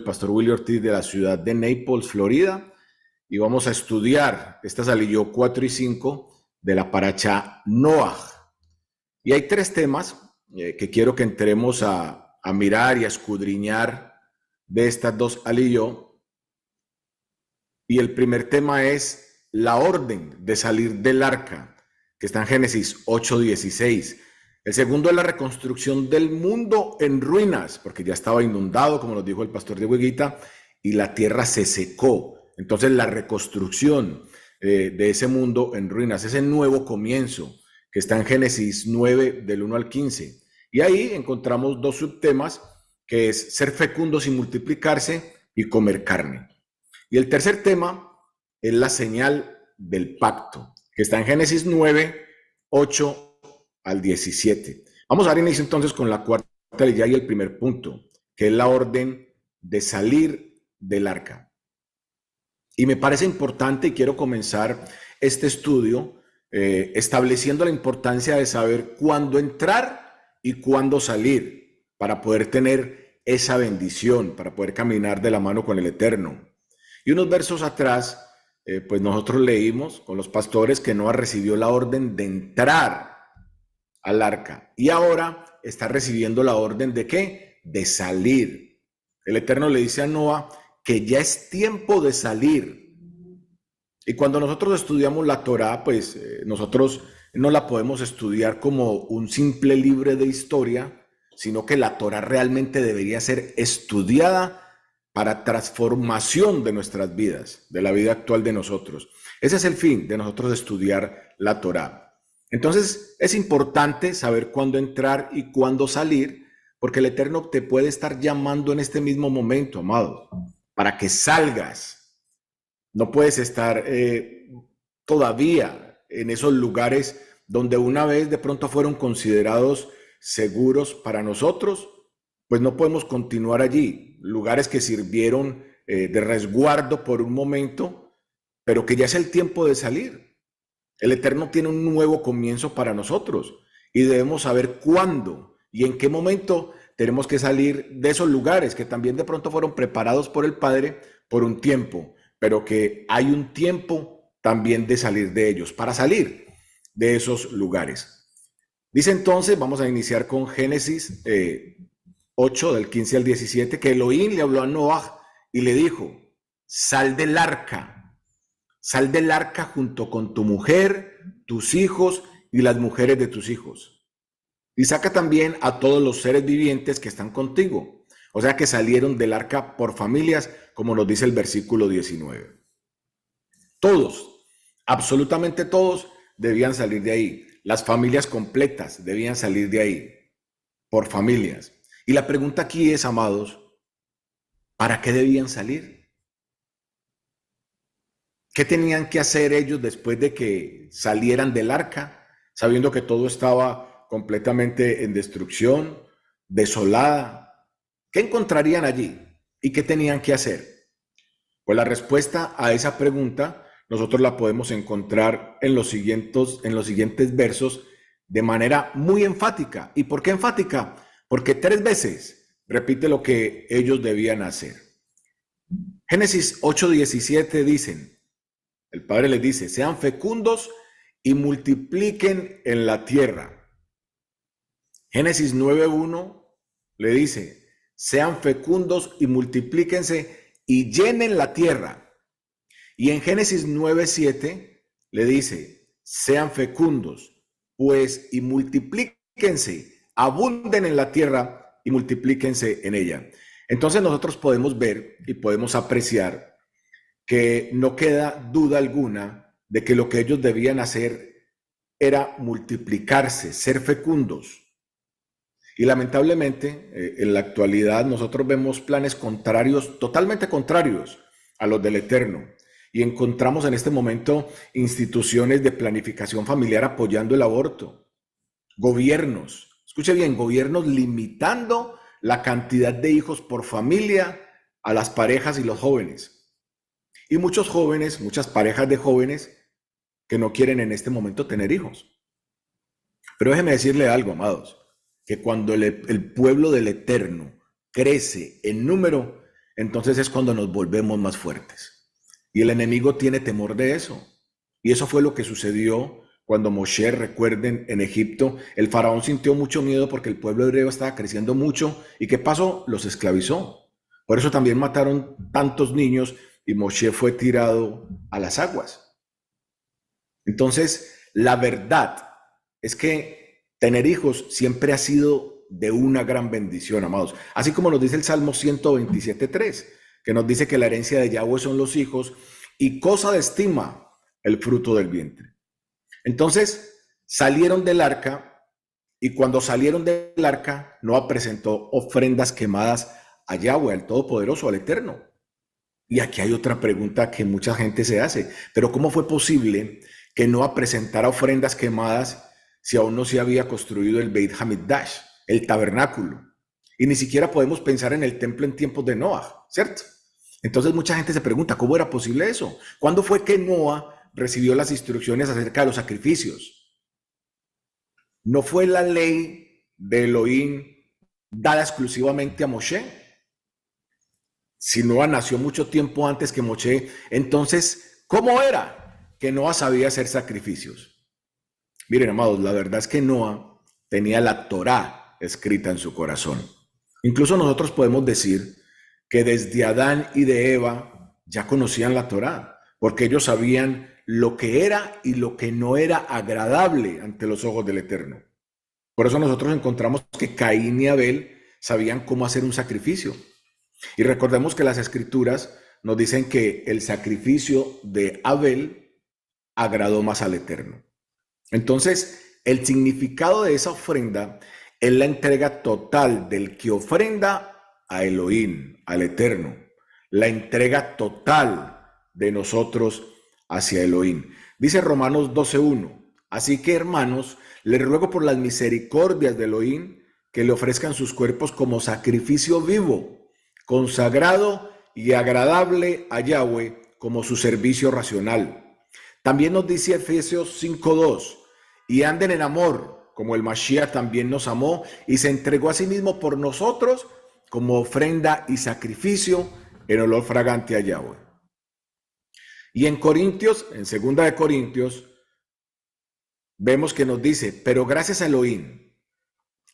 pastor Willy Ortiz de la ciudad de Naples, Florida, y vamos a estudiar estas aliyot 4 y 5 de la paracha Noaj. Y hay tres temas que quiero que entremos a mirar y a escudriñar de estas dos aliyot. Y el primer tema es la orden de salir del arca, que está en Génesis 8:16. El segundo es la reconstrucción del mundo en ruinas, porque ya estaba inundado, como nos dijo el pastor de Hueguita, y la tierra se secó. Entonces la reconstrucción de ese mundo en ruinas, ese nuevo comienzo, que está en Génesis 9, del 1 al 15. Y ahí encontramos dos subtemas, que es ser fecundos y multiplicarse y comer carne. Y el tercer tema es la señal del pacto, que está en Génesis 9, 8 al 17. Vamos a dar inicio entonces con la cuarta aliyá y el primer punto, que es la orden de salir del arca. Y me parece importante, y quiero comenzar este estudio estableciendo la importancia de saber cuándo entrar y cuándo salir, para poder tener esa bendición, para poder caminar de la mano con el Eterno. Y unos versos atrás, pues nosotros leímos con los pastores que Noa recibió la orden de entrar al arca, y ahora está recibiendo la orden de ¿qué? De salir. El Eterno le dice a Noa que ya es tiempo de salir. Y cuando nosotros estudiamos la Torá, pues nosotros no la podemos estudiar como un simple libro de historia, sino que la Torá realmente debería ser estudiada para transformación de nuestras vidas, de la vida actual de nosotros. Ese es el fin de nosotros estudiar la Torá. Entonces es importante saber cuándo entrar y cuándo salir, porque el Eterno te puede estar llamando en este mismo momento, amado, para que salgas. No puedes estar todavía en esos lugares donde una vez de pronto fueron considerados seguros para nosotros, pues no podemos continuar allí. Lugares que sirvieron de resguardo por un momento, pero que ya es el tiempo de salir. El Eterno tiene un nuevo comienzo para nosotros y debemos saber cuándo y en qué momento tenemos que salir de esos lugares que también de pronto fueron preparados por el Padre por un tiempo, pero que hay un tiempo también de salir de ellos, para salir de esos lugares. Dice entonces, vamos a iniciar con Génesis 8, del 15 al 17, que Elohim le habló a Noaj y le dijo: sal del arca junto con tu mujer, tus hijos y las mujeres de tus hijos. Y saca también a todos los seres vivientes que están contigo. O sea que salieron del arca por familias, como nos dice el versículo 19. Todos, absolutamente todos, debían salir de ahí. Las familias completas debían salir de ahí, por familias. Y la pregunta aquí es, amados, ¿para qué debían salir? ¿Qué tenían que hacer ellos después de que salieran del arca, sabiendo que todo estaba completamente en destrucción, desolada? ¿Qué encontrarían allí? ¿Y qué tenían que hacer? Pues la respuesta a esa pregunta nosotros la podemos encontrar en los siguientes versos de manera muy enfática. ¿Y por qué enfática? Porque 3 veces repite lo que ellos debían hacer. Génesis 8:17 dicen, el Padre les dice: sean fecundos y multipliquen en la tierra. Génesis 9:1 le dice: sean fecundos y multiplíquense y llenen la tierra. Y en Génesis 9:7 le dice: sean fecundos, pues, y multiplíquense, abunden en la tierra y multiplíquense en ella. Entonces nosotros podemos ver y podemos apreciar que no queda duda alguna de que lo que ellos debían hacer era multiplicarse, ser fecundos. Y lamentablemente, en la actualidad nosotros vemos planes contrarios, totalmente contrarios a los del Eterno. Y encontramos en este momento instituciones de planificación familiar apoyando el aborto. Gobiernos, escuche bien, gobiernos limitando la cantidad de hijos por familia a las parejas y los jóvenes. Y muchos jóvenes, muchas parejas de jóvenes que no quieren en este momento tener hijos. Pero déjeme decirle algo, amados, que cuando el pueblo del Eterno crece en número, entonces es cuando nos volvemos más fuertes. Y el enemigo tiene temor de eso. Y eso fue lo que sucedió cuando Moshe, recuerden, en Egipto, el faraón sintió mucho miedo porque el pueblo hebreo estaba creciendo mucho. ¿Y qué pasó? Los esclavizó. Por eso también mataron tantos niños y Moshe fue tirado a las aguas. Entonces, la verdad es que tener hijos siempre ha sido de una gran bendición, amados. Así como nos dice el Salmo 127:3, que nos dice que la herencia de Yahweh son los hijos y cosa de estima el fruto del vientre. Entonces, salieron del arca y cuando salieron del arca, Noah presentó ofrendas quemadas a Yahweh, al Todopoderoso, al Eterno. Y aquí hay otra pregunta que mucha gente se hace, pero ¿cómo fue posible que Noah presentara ofrendas quemadas si aún no se había construido el Beit Hamikdash, el tabernáculo? Y ni siquiera podemos pensar en el templo en tiempos de Noah, ¿cierto? Entonces mucha gente se pregunta, ¿cómo era posible eso? ¿Cuándo fue que Noah recibió las instrucciones acerca de los sacrificios? ¿No fue la ley de Elohim dada exclusivamente a Moshe? Si Noah nació mucho tiempo antes que Moshe, entonces, ¿cómo era que Noah sabía hacer sacrificios? Miren, amados, la verdad es que Noah tenía la Torá escrita en su corazón. Incluso nosotros podemos decir que desde Adán y de Eva ya conocían la Torá, porque ellos sabían lo que era y lo que no era agradable ante los ojos del Eterno. Por eso nosotros encontramos que Caín y Abel sabían cómo hacer un sacrificio. Y recordemos que las escrituras nos dicen que el sacrificio de Abel agradó más al Eterno. Entonces, el significado de esa ofrenda es la entrega total del que ofrenda a Elohim, al Eterno. La entrega total de nosotros hacia Elohim. Dice Romanos 12:1. Así que, hermanos, les ruego por las misericordias de Elohim que le ofrezcan sus cuerpos como sacrificio vivo, consagrado y agradable a Yahweh como su servicio racional. También nos dice Efesios 5:2, y anden en amor, como el Mashiach también nos amó y se entregó a sí mismo por nosotros como ofrenda y sacrificio en olor fragante a Yahweh. Y en Corintios, en 2 de Corintios, vemos que nos dice, pero gracias a Elohim,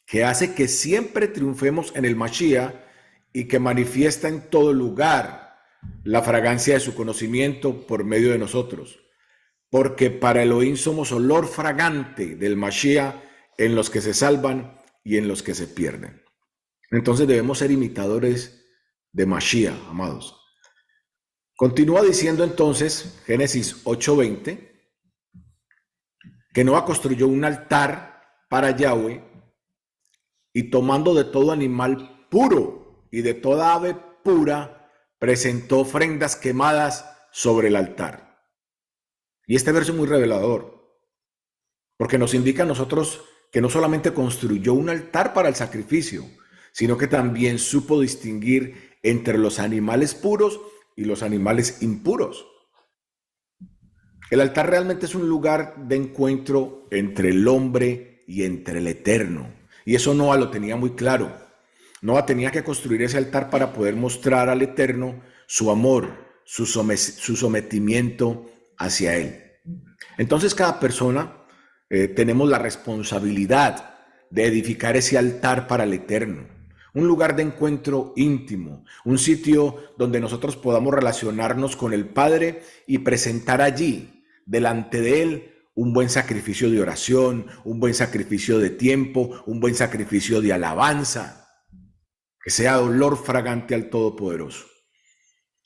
que hace que siempre triunfemos en el Mashiach y que manifiesta en todo lugar la fragancia de su conocimiento por medio de nosotros. Porque para Elohim somos olor fragante del Mashiach en los que se salvan y en los que se pierden. Entonces debemos ser imitadores de Mashiach, amados. Continúa diciendo entonces, Génesis 8:20, que Noah construyó un altar para Yahweh y tomando de todo animal puro y de toda ave pura, presentó ofrendas quemadas sobre el altar. Y este verso es muy revelador, porque nos indica a nosotros que no solamente construyó un altar para el sacrificio, sino que también supo distinguir entre los animales puros y los animales impuros. El altar realmente es un lugar de encuentro entre el hombre y entre el Eterno. Y eso Noah lo tenía muy claro. Noah tenía que construir ese altar para poder mostrar al Eterno su amor, su sometimiento hacia Él. Entonces cada persona tenemos la responsabilidad de edificar ese altar para el Eterno. Un lugar de encuentro íntimo, un sitio donde nosotros podamos relacionarnos con el Padre y presentar allí, delante de Él, un buen sacrificio de oración, un buen sacrificio de tiempo, un buen sacrificio de alabanza, que sea olor fragante al Todopoderoso.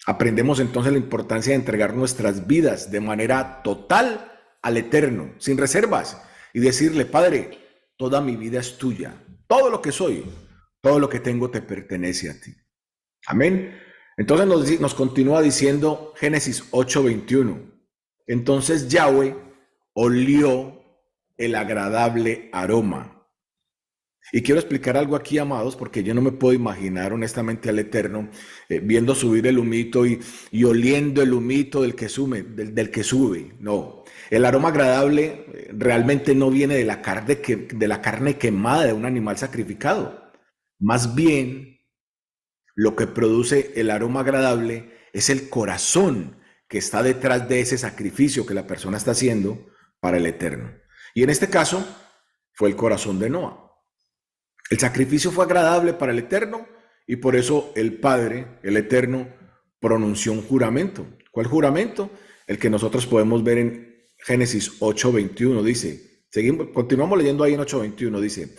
Aprendemos entonces la importancia de entregar nuestras vidas de manera total al Eterno, sin reservas, y decirle, Padre, toda mi vida es tuya, todo lo que soy, todo lo que tengo te pertenece a ti. Amén. Entonces nos continúa diciendo Génesis 8:21. Entonces Yahweh olió el agradable aroma. Y quiero explicar algo aquí, amados, porque yo no me puedo imaginar honestamente al Eterno viendo subir el humito y oliendo el humito del que sube. No, el aroma agradable realmente no viene de la carne quemada de un animal sacrificado. Más bien lo que produce el aroma agradable es el corazón que está detrás de ese sacrificio que la persona está haciendo para el Eterno. Y en este caso fue el corazón de Noa. El sacrificio fue agradable para el Eterno y por eso el Padre, el Eterno, pronunció un juramento. ¿Cuál juramento? El que nosotros podemos ver en Génesis 8:21. Dice, continuamos leyendo ahí en 8:21, dice,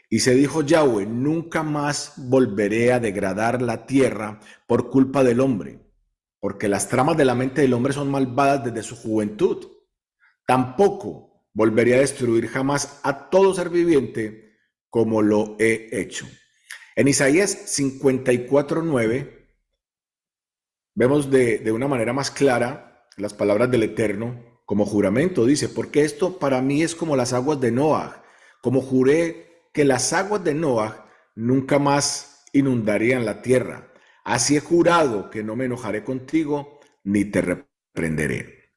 y se dijo Yahweh, nunca más volveré a degradar la tierra por culpa del hombre, porque las tramas de la mente del hombre son malvadas desde su juventud. Tampoco volveré a destruir jamás a todo ser viviente como lo he hecho. En Isaías 54:9 vemos de una manera más clara las palabras del Eterno como juramento. Dice, porque esto para mí es como las aguas de Noah, como juré que las aguas de Noah nunca más inundarían la tierra. Así he jurado que no me enojaré contigo ni te reprenderé.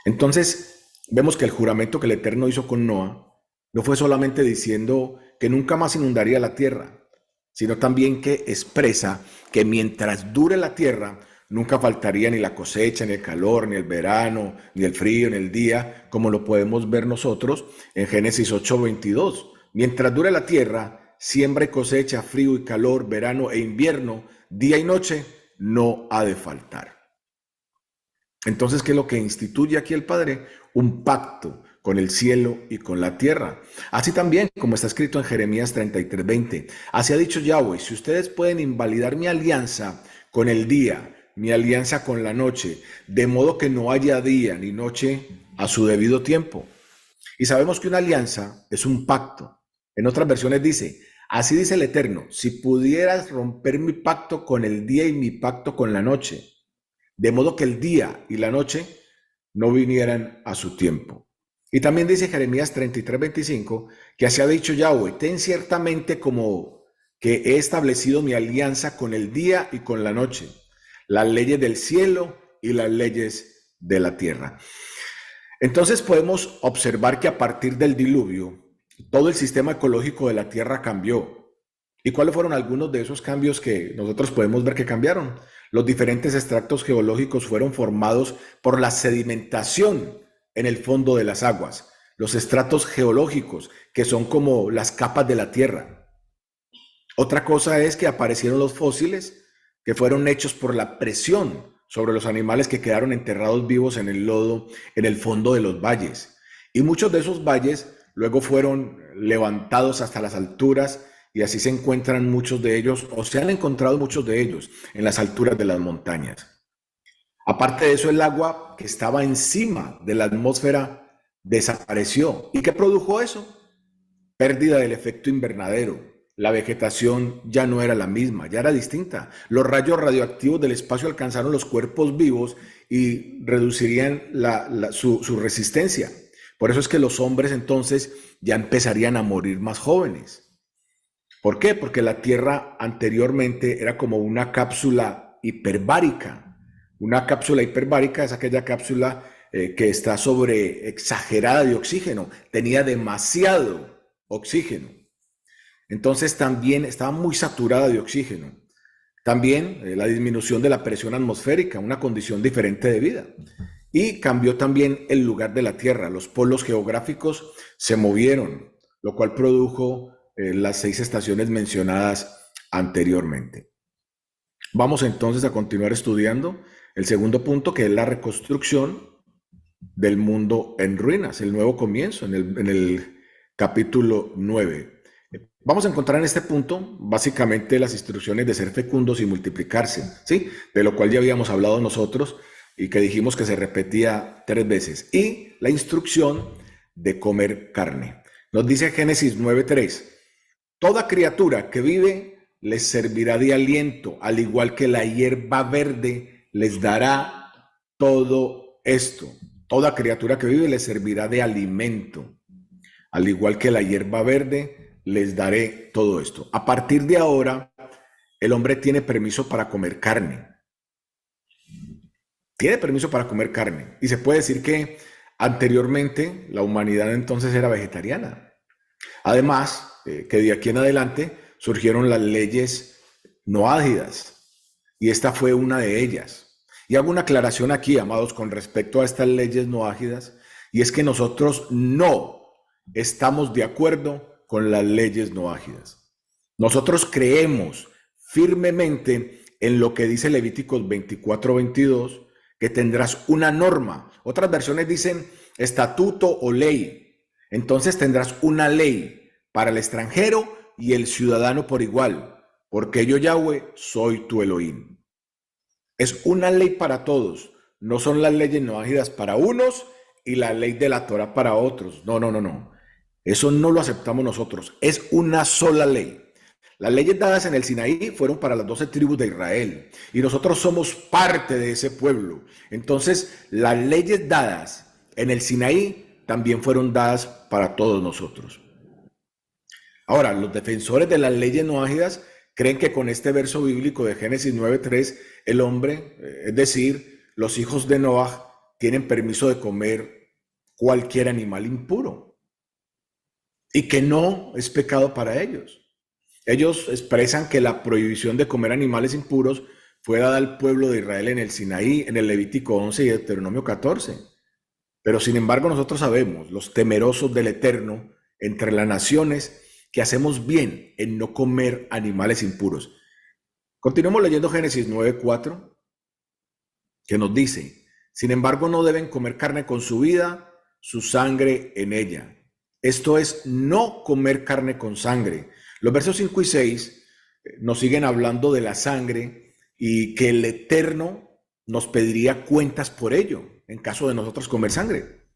Entonces, vemos que el juramento que el Eterno hizo con Noah no fue solamente diciendo que nunca más inundaría la tierra, sino también que expresa que mientras dure la tierra, nunca faltaría ni la cosecha, ni el calor, ni el verano, ni el frío, ni el día, como lo podemos ver nosotros en Génesis 8:22. Mientras dure la tierra, siembra y cosecha, frío y calor, verano e invierno, día y noche, no ha de faltar. Entonces, ¿qué es lo que instituye aquí el Padre? Un pacto con el cielo y con la tierra. Así también, como está escrito en Jeremías 33:20, así ha dicho Yahweh, si ustedes pueden invalidar mi alianza con el día, mi alianza con la noche, de modo que no haya día ni noche a su debido tiempo. Y sabemos que una alianza es un pacto. En otras versiones dice, así dice el Eterno, si pudieras romper mi pacto con el día y mi pacto con la noche, de modo que el día y la noche no vinieran a su tiempo. Y también dice Jeremías 33:25, que así ha dicho Yahweh, ten ciertamente como que he establecido mi alianza con el día y con la noche, las leyes del cielo y las leyes de la tierra. Entonces podemos observar que a partir del diluvio, todo el sistema ecológico de la tierra cambió. ¿Y cuáles fueron algunos de esos cambios que nosotros podemos ver que cambiaron? Los diferentes estratos geológicos fueron formados por la sedimentación en el fondo de las aguas. Los estratos geológicos, que son como las capas de la tierra. Otra cosa es que aparecieron los fósiles, que fueron hechos por la presión sobre los animales que quedaron enterrados vivos en el lodo, en el fondo de los valles. Y muchos de esos valles luego fueron levantados hasta las alturas y así se encuentran muchos de ellos, o se han encontrado muchos de ellos en las alturas de las montañas. Aparte de eso, el agua que estaba encima de la atmósfera desapareció. ¿Y qué produjo eso? Pérdida del efecto invernadero. La vegetación ya no era la misma, ya era distinta. Los rayos radioactivos del espacio alcanzaron los cuerpos vivos y reducirían su resistencia. Por eso es que los hombres entonces ya empezarían a morir más jóvenes. ¿Por qué? Porque la Tierra anteriormente era como una cápsula hiperbárica. Una cápsula hiperbárica es aquella cápsula que está sobre exagerada de oxígeno. Tenía demasiado oxígeno. Entonces también estaba muy saturada de oxígeno. También la disminución de la presión atmosférica, una condición diferente de vida. Y cambió también el lugar de la Tierra. Los polos geográficos se movieron, lo cual produjo las 6 estaciones mencionadas anteriormente. Vamos entonces a continuar estudiando el segundo punto, que es la reconstrucción del mundo en ruinas, el nuevo comienzo, en el capítulo 9. Vamos a encontrar en este punto básicamente las instrucciones de ser fecundos y multiplicarse, ¿sí? De lo cual ya habíamos hablado nosotros y que dijimos que se repetía 3 veces. Y la instrucción de comer carne. Nos dice Génesis 9:3. Toda criatura que vive les servirá de aliento, al igual que la hierba verde les dará todo esto. Toda criatura que vive les servirá de alimento, al igual que la hierba verde les daré todo esto. A partir de ahora, el hombre tiene permiso para comer carne. Tiene permiso para comer carne. Y se puede decir que anteriormente la humanidad entonces era vegetariana. Además, que de aquí en adelante surgieron las leyes noágidas, y esta fue una de ellas. Y hago una aclaración aquí, amados, con respecto a estas leyes noágidas, y es que nosotros no estamos de acuerdo con las leyes noágidas. Nosotros creemos firmemente en lo que dice Levíticos 24:22, que tendrás una norma. Otras versiones dicen estatuto o ley. Entonces tendrás una ley para el extranjero y el ciudadano por igual, porque yo, Yahweh, soy tu Elohim. Es una ley para todos. No son las leyes noágidas para unos y la ley de la Torah para otros. No, no, no, no. Eso no lo aceptamos nosotros. Es una sola ley. Las leyes dadas en el Sinaí fueron para las 12 tribus de Israel y nosotros somos parte de ese pueblo. Entonces, las leyes dadas en el Sinaí también fueron dadas para todos nosotros. Ahora, los defensores de las leyes noágidas creen que con este verso bíblico de Génesis 9:3, el hombre, es decir, los hijos de Noah, tienen permiso de comer cualquier animal impuro y que no es pecado para ellos. Ellos expresan que la prohibición de comer animales impuros fue dada al pueblo de Israel en el Sinaí, en el Levítico 11 y Deuteronomio 14. Pero sin embargo nosotros sabemos, los temerosos del Eterno, entre las naciones, que hacemos bien en no comer animales impuros. Continuemos leyendo Génesis 9:4, que nos dice, sin embargo no deben comer carne con su vida, su sangre en ella. Esto es no comer carne con sangre. Los versos 5 y 6 nos siguen hablando de la sangre y que el Eterno nos pediría cuentas por ello en caso de nosotros comer sangre.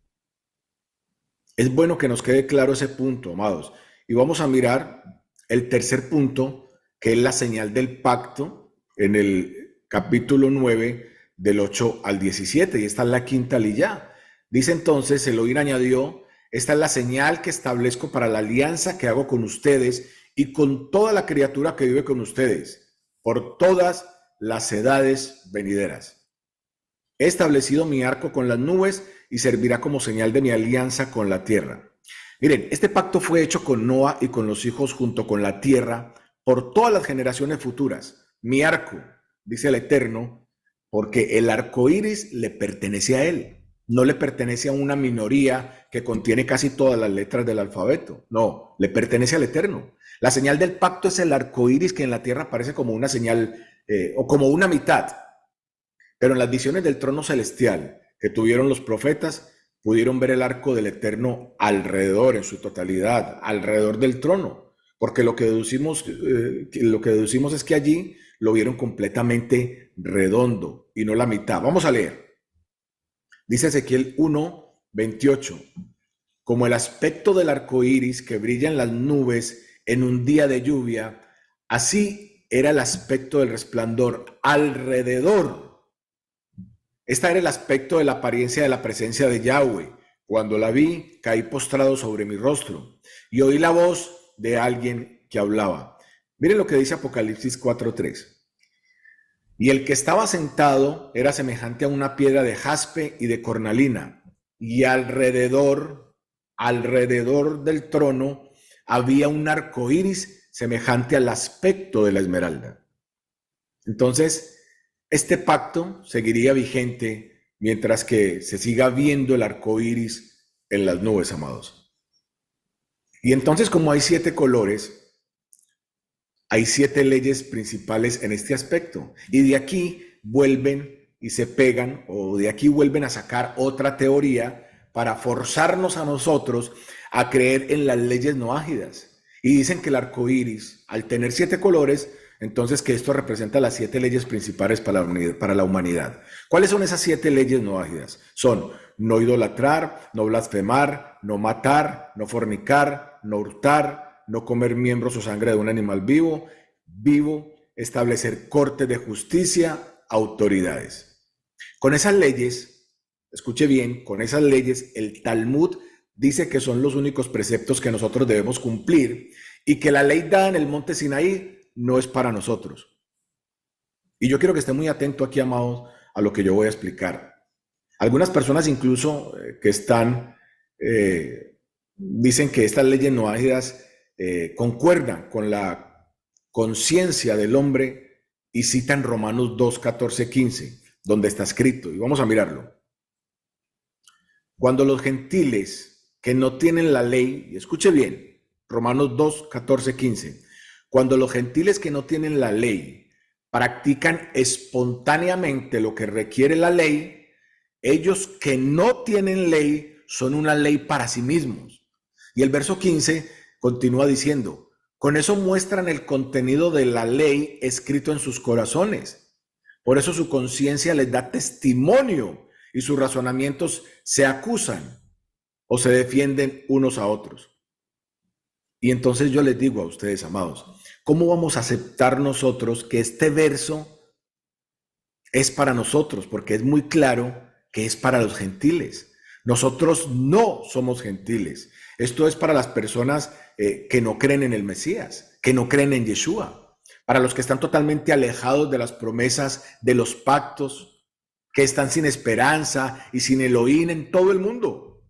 Es bueno que nos quede claro ese punto, amados. Y vamos a mirar el tercer punto, que es la señal del pacto, en el capítulo 9, del 8 al 17. Y esta es la quinta liyá. Dice entonces, Elohim añadió, esta es la señal que establezco para la alianza que hago con ustedes y con toda la criatura que vive con ustedes, por todas las edades venideras. He establecido mi arco con las nubes y servirá como señal de mi alianza con la tierra. Miren, este pacto fue hecho con Noa y con los hijos junto con la tierra por todas las generaciones futuras. Mi arco, dice el Eterno, porque el arco iris le pertenece a él. No le pertenece a una minoría que contiene casi todas las letras del alfabeto. No, le pertenece al Eterno. La señal del pacto es el arco iris que en la tierra aparece como una señal o como una mitad. Pero en las visiones del trono celestial que tuvieron los profetas, pudieron ver el arco del Eterno alrededor, en su totalidad, alrededor del trono. Porque lo que deducimos es que allí lo vieron completamente redondo y no la mitad. Vamos a leer. Dice Ezequiel 1:28. Como el aspecto del arco iris que brilla en las nubes en un día de lluvia, así era el aspecto del resplandor alrededor. Este era el aspecto de la apariencia de la presencia de Yahweh. Cuando la vi, caí postrado sobre mi rostro y oí la voz de alguien que hablaba. Miren lo que dice Apocalipsis 4:3. Y el que estaba sentado era semejante a una piedra de jaspe y de cornalina, y alrededor del trono había un arco iris semejante al aspecto de la esmeralda. Entonces, este pacto seguiría vigente mientras que se siga viendo el arco iris en las nubes, amados. Y entonces, como hay 7 colores, hay 7 leyes principales en este aspecto. Y de aquí vuelven y se pegan, o de aquí vuelven a sacar otra teoría para forzarnos a nosotros a creer en las leyes noágidas. Y dicen que el arco iris, al tener 7 colores, entonces que esto representa las 7 leyes principales para la humanidad. ¿Cuáles son esas 7 leyes noágidas? Son no idolatrar, no blasfemar, no matar, no fornicar, no hurtar, no comer miembros o sangre de un animal vivo, establecer cortes de justicia, autoridades. Con esas leyes, escuche bien, con esas leyes el Talmud dice que son los únicos preceptos que nosotros debemos cumplir y que la ley dada en el monte Sinaí no es para nosotros. Y yo quiero que esté muy atento aquí, amados, a lo que yo voy a explicar. Algunas personas incluso que están, dicen que estas leyes noágidas concuerdan con la conciencia del hombre y citan Romanos 2, 14, 15, donde está escrito, y vamos a mirarlo. Cuando los gentiles que no tienen la ley, y escuche bien, Romanos 2, 14, 15, cuando los gentiles que no tienen la ley practican espontáneamente lo que requiere la ley, ellos que no tienen ley son una ley para sí mismos. Y el verso 15 continúa diciendo, con eso muestran el contenido de la ley escrito en sus corazones. Por eso su conciencia les da testimonio y sus razonamientos se acusan o se defienden unos a otros. Y entonces yo les digo a ustedes, amados, ¿cómo vamos a aceptar nosotros que este verso es para nosotros? Porque es muy claro que es para los gentiles. Nosotros no somos gentiles. Esto es para las personas que no creen en el Mesías, que no creen en Yeshua, para los que están totalmente alejados de las promesas, de los pactos, que están sin esperanza y sin Elohim en todo el mundo.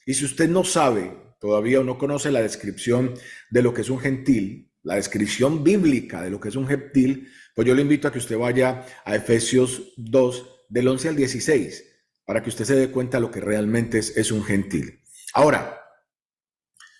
Y si usted no sabe todavía o no conoce la descripción de lo que es un gentil, la descripción bíblica de lo que es un gentil, pues yo le invito a que usted vaya a Efesios 2, del 11 al 16, para que usted se dé cuenta de lo que realmente es un gentil. Ahora,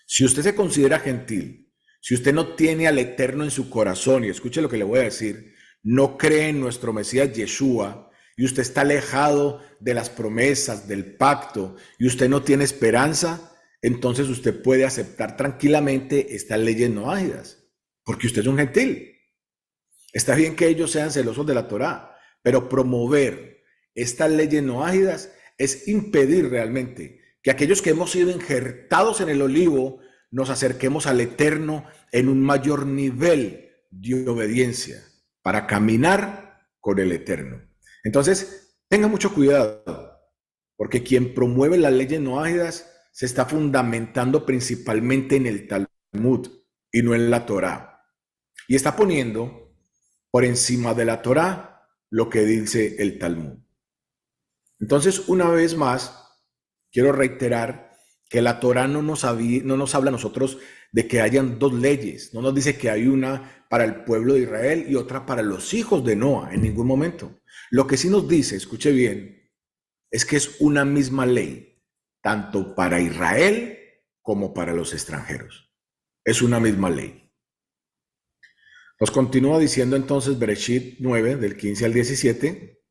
si usted se considera gentil, si usted no tiene al Eterno en su corazón, y escuche lo que le voy a decir, no cree en nuestro Mesías Yeshua, y usted está alejado de las promesas, del pacto, y usted no tiene esperanza, entonces usted puede aceptar tranquilamente estas leyes noágidas, porque usted es un gentil. Está bien que ellos sean celosos de la Torá, pero promover estas leyes noágidas es impedir realmente que aquellos que hemos sido injertados en el olivo nos acerquemos al Eterno en un mayor nivel de obediencia para caminar con el Eterno. Entonces, tenga mucho cuidado, porque quien promueve las leyes noágidas se está fundamentando principalmente en el Talmud y no en la Torá. Y está poniendo por encima de la Torá lo que dice el Talmud. Entonces, una vez más, quiero reiterar que la Torá no nos habla a nosotros de que hayan dos leyes. No nos dice que hay una para el pueblo de Israel y otra para los hijos de Noa en ningún momento. Lo que sí nos dice, escuche bien, es que es una misma ley, tanto para Israel como para los extranjeros. Es una misma ley. Nos continúa diciendo entonces Bereshit 9, del 15 al 17.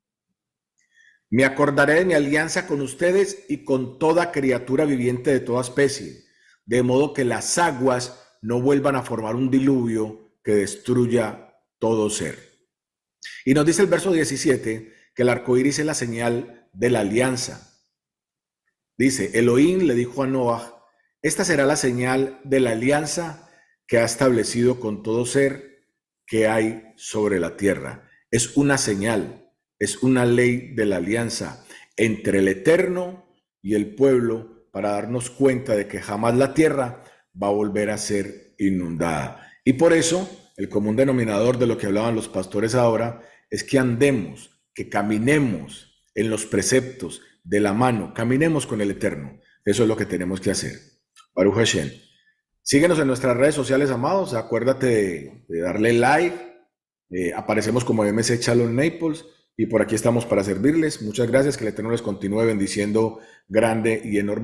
Me acordaré de mi alianza con ustedes y con toda criatura viviente de toda especie, de modo que las aguas no vuelvan a formar un diluvio que destruya todo ser. Y nos dice el verso 17 que el arco iris es la señal de la alianza. Dice, Elohim le dijo a Noah, esta será la señal de la alianza que ha establecido con todo ser que hay sobre la tierra. Es una señal. Es una ley de la alianza entre el Eterno y el pueblo para darnos cuenta de que jamás la tierra va a volver a ser inundada. Y por eso, el común denominador de lo que hablaban los pastores ahora es que andemos, que caminemos en los preceptos de la mano, caminemos con el Eterno. Eso es lo que tenemos que hacer. Baruch Hashem. Síguenos en nuestras redes sociales, amados. Acuérdate de darle like. Aparecemos como MC Shalom Naples. Y por aquí estamos para servirles. Muchas gracias, que el Eterno les continúe bendiciendo grande y enorme.